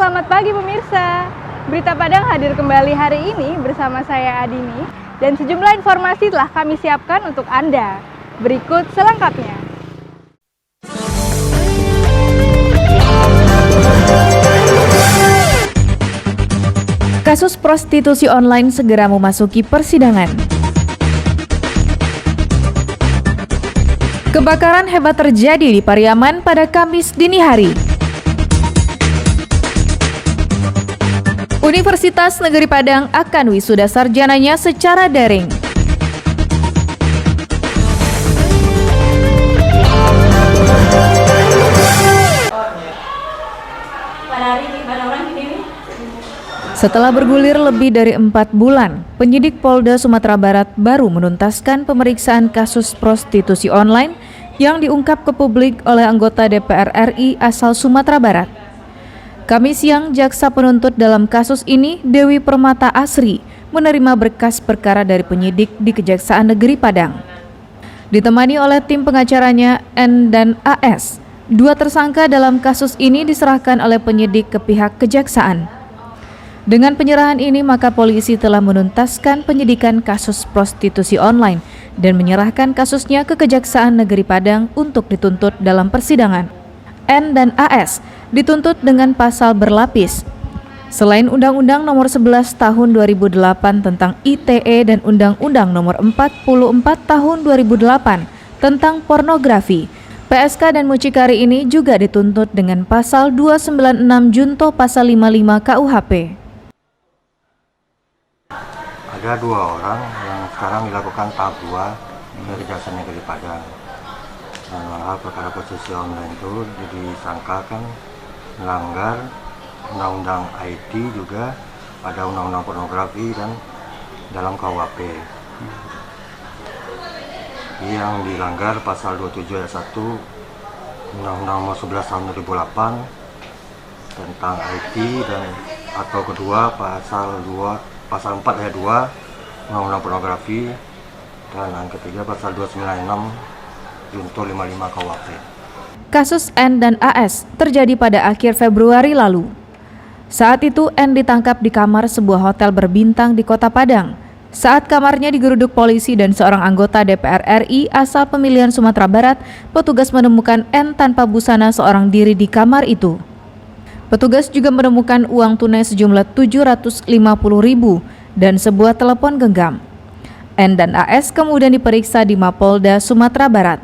selamat pagi pemirsa. Berita Padang hadir kembali hari ini bersama saya Adini dan sejumlah informasi telah kami siapkan untuk Anda. Berikut selengkapnya. Kasus prostitusi online segera memasuki persidangan. Kebakaran hebat terjadi di Pariaman pada Kamis dini hari. Universitas Negeri Padang akan wisuda sarjananya secara daring. Setelah bergulir lebih dari 4 bulan, penyidik Polda Sumatera Barat baru menuntaskan pemeriksaan kasus prostitusi online yang diungkap ke publik oleh anggota DPR RI asal Sumatera Barat. Kamis siang, jaksa penuntut dalam kasus ini, Dewi Permata Asri, menerima berkas perkara dari penyidik di Kejaksaan Negeri Padang. Ditemani oleh tim pengacaranya N dan AS, dua tersangka dalam kasus ini diserahkan oleh penyidik ke pihak kejaksaan. Dengan penyerahan ini, maka polisi telah menuntaskan penyidikan kasus prostitusi online dan menyerahkan kasusnya ke Kejaksaan Negeri Padang untuk dituntut dalam persidangan. N dan AS dituntut dengan pasal berlapis. Selain Undang-Undang Nomor 11 Tahun 2008 tentang ITE dan Undang-Undang Nomor 44 Tahun 2008 tentang pornografi, PSK dan mucikari ini juga dituntut dengan pasal 296 junto pasal 55 KUHP. Ada 2 orang yang sekarang dilakukan tahap 2 dari Kejaksaan Negeri Padang. Dan malah perkara prostitusi online itu disangkakan melanggar Undang-Undang IT, juga ada Undang-Undang pornografi dan dalam KUHP. Yang dilanggar pasal 27 ayat 1 Undang-Undang Nomor 11 Tahun 2008 tentang IT, dan atau kedua pasal 4 ayat 2 Undang-Undang pornografi, dan yang ketiga pasal 296 junto 55 KUHP. Kasus N dan AS terjadi pada akhir Februari lalu. Saat itu N ditangkap di kamar sebuah hotel berbintang di Kota Padang. Saat kamarnya digeruduk polisi dan seorang anggota DPR RI asal pemilihan Sumatera Barat, petugas menemukan N tanpa busana seorang diri di kamar itu. Petugas juga menemukan uang tunai sejumlah 750.000 dan sebuah telepon genggam. N dan AS kemudian diperiksa di Mapolda Sumatera Barat.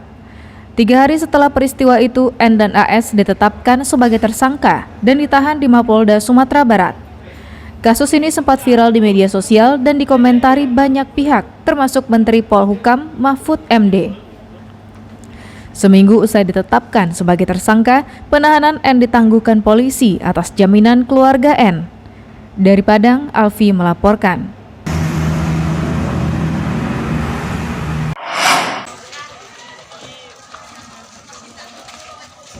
3 hari setelah peristiwa itu, N dan AS ditetapkan sebagai tersangka dan ditahan di Mapolda Sumatera Barat. Kasus ini sempat viral di media sosial dan dikomentari banyak pihak, termasuk Menteri Polhukam Mahfud MD. Seminggu usai ditetapkan sebagai tersangka, penahanan N ditangguhkan polisi atas jaminan keluarga N. Dari Padang, Alfi melaporkan.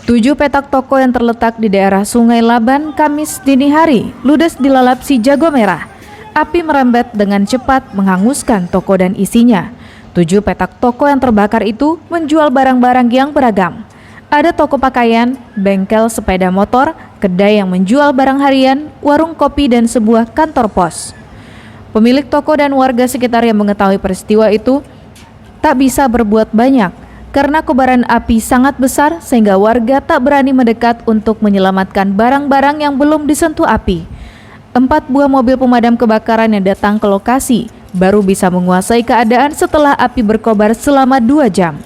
Tujuh petak toko yang terletak di daerah Sungai Laban Kamis dini hari ludes dilalap si jago merah. Api merembet dengan cepat menghanguskan toko dan isinya. 7 petak toko yang terbakar itu menjual barang-barang yang beragam. Ada toko pakaian, bengkel sepeda motor, kedai yang menjual barang harian, warung kopi, dan sebuah kantor pos. Pemilik toko dan warga sekitar yang mengetahui peristiwa itu tak bisa berbuat banyak karena kobaran api sangat besar sehingga warga tak berani mendekat untuk menyelamatkan barang-barang yang belum disentuh api. 4 buah mobil pemadam kebakaran yang datang ke lokasi baru bisa menguasai keadaan setelah api berkobar selama 2 jam.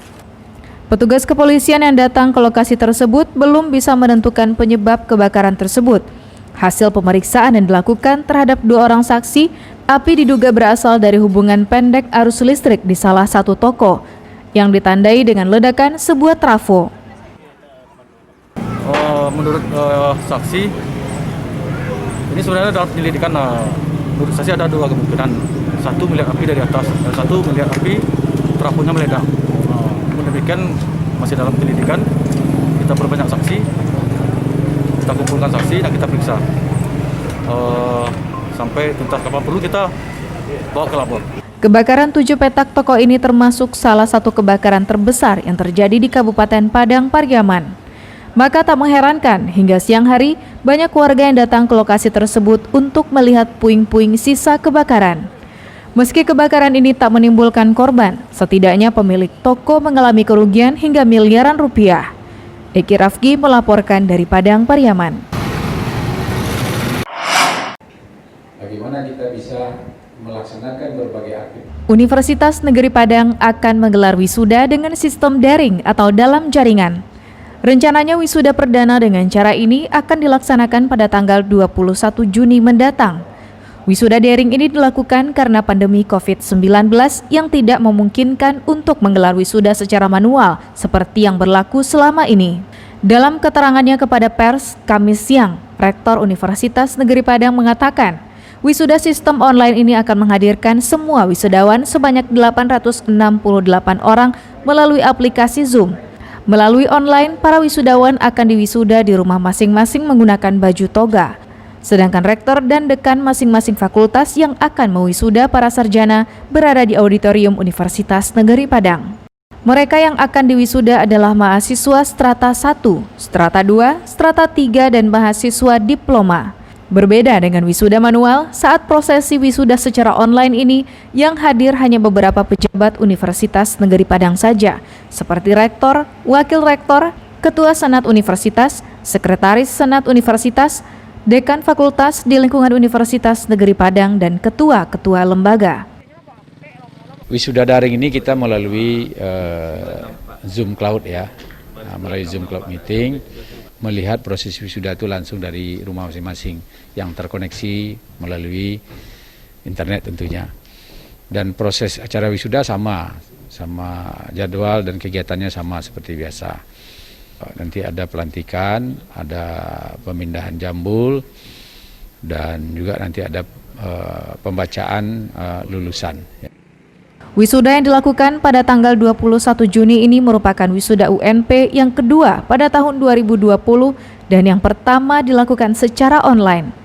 Petugas kepolisian yang datang ke lokasi tersebut belum bisa menentukan penyebab kebakaran tersebut. Hasil pemeriksaan yang dilakukan terhadap 2 orang saksi, api diduga berasal dari hubungan pendek arus listrik di salah satu toko yang ditandai dengan ledakan sebuah trafo. Menurut saksi, ini sebenarnya dalam penyelidikan. Menurut saksi ada 2 kemungkinan. Satu melihat api dari atas, dan satu melihat api trafonya meledak. Demikian masih dalam penyelidikan. Kita perbanyak saksi, kita kumpulkan saksi dan kita periksa sampai tuntas. Kapan perlu kita bawa ke labor. Kebakaran 7 petak toko ini termasuk salah satu kebakaran terbesar yang terjadi di Kabupaten Padang Pariaman. Maka tak mengherankan hingga siang hari banyak warga yang datang ke lokasi tersebut untuk melihat puing-puing sisa kebakaran. Meski kebakaran ini tak menimbulkan korban, setidaknya pemilik toko mengalami kerugian hingga miliaran rupiah. Eki Rafki melaporkan dari Padang Pariaman. Bagaimana kita bisa melaksanakan berbagai aktivitas. Universitas Negeri Padang akan menggelar wisuda dengan sistem daring atau dalam jaringan. Rencananya wisuda perdana dengan cara ini akan dilaksanakan pada tanggal 21 Juni mendatang. Wisuda daring ini dilakukan karena pandemi COVID-19 yang tidak memungkinkan untuk menggelar wisuda secara manual seperti yang berlaku selama ini. Dalam keterangannya kepada pers Kamis siang, Rektor Universitas Negeri Padang mengatakan, wisuda sistem online ini akan menghadirkan semua wisudawan sebanyak 868 orang melalui aplikasi Zoom. Melalui online, para wisudawan akan diwisuda di rumah masing-masing menggunakan baju toga. Sedangkan rektor dan dekan masing-masing fakultas yang akan mewisuda para sarjana berada di auditorium Universitas Negeri Padang. Mereka yang akan diwisuda adalah mahasiswa strata 1, strata 2, strata 3, dan mahasiswa diploma. Berbeda dengan wisuda manual, saat prosesi wisuda secara online ini yang hadir hanya beberapa pejabat Universitas Negeri Padang saja, seperti rektor, wakil rektor, ketua senat universitas, sekretaris senat universitas, dekan fakultas di lingkungan Universitas Negeri Padang, dan ketua-ketua lembaga. Wisuda daring ini kita melalui Zoom Cloud ya, melalui Zoom Cloud meeting, melihat proses wisuda itu langsung dari rumah masing-masing yang terkoneksi melalui internet tentunya. Dan proses acara wisuda sama jadwal dan kegiatannya sama seperti biasa. Nanti ada pelantikan, ada pemindahan jambul, dan juga nanti ada pembacaan lulusan. Wisuda yang dilakukan pada tanggal 21 Juni ini merupakan wisuda UNP yang kedua pada tahun 2020 dan yang pertama dilakukan secara online.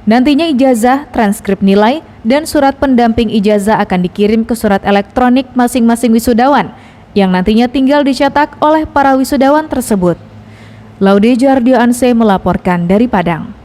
Nantinya ijazah, transkrip nilai, dan surat pendamping ijazah akan dikirim ke surat elektronik masing-masing wisudawan yang nantinya tinggal dicetak oleh para wisudawan tersebut. Laude Jardio Anse melaporkan dari Padang.